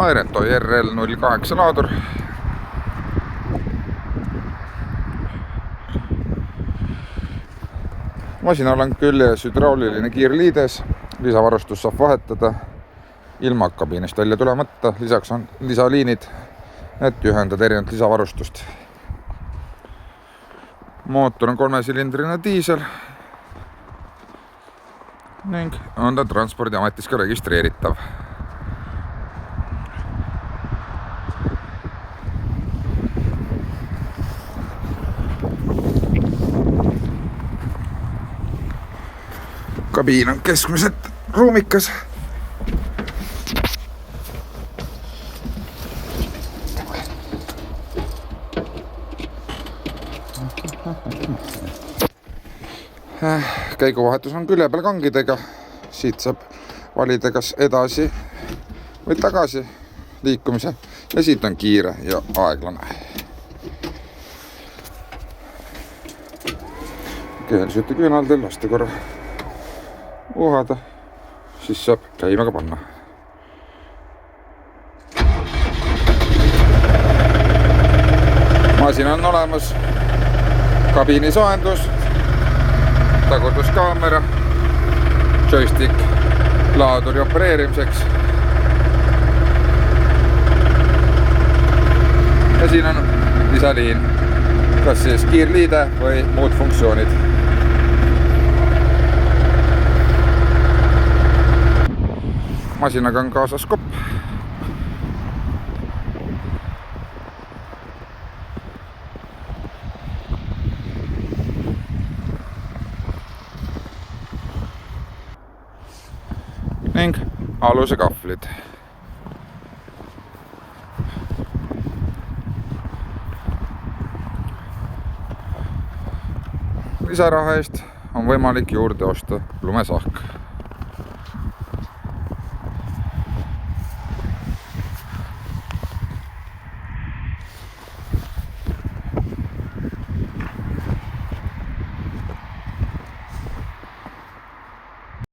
Aireto RL08 laadur. Masinal on küljes hüdrauliline kiirliides, lisavarustus saab vahetada ilma kabiinist välja tulemata, lisaks on lisaliinid, et ühendada erinevat lisavarustust. Mootor on 3-silindrine diisel ning on ta Transpordiametis ka registreeritav. Kabiin on keskmiselt ruumikas. Käiguvahetus on külje peal kangidega. Siit saab valida kas edasi või tagasi liikumise ja siit on kiire ja aeglane. Keelsete küünaldel lasta korra uhada, siis saab käima ka panna. Masin on olemas, kabiini soojendus, tagurduskaamera, joystick laaduri opereerimiseks. Ja siin on lisaliin, kas siis kiirliide või muud funktsioonid. Masinaga on kaasas kopp. Ning aluse kahvlid. Lisaraha eest on võimalik juurde osta lumesahk.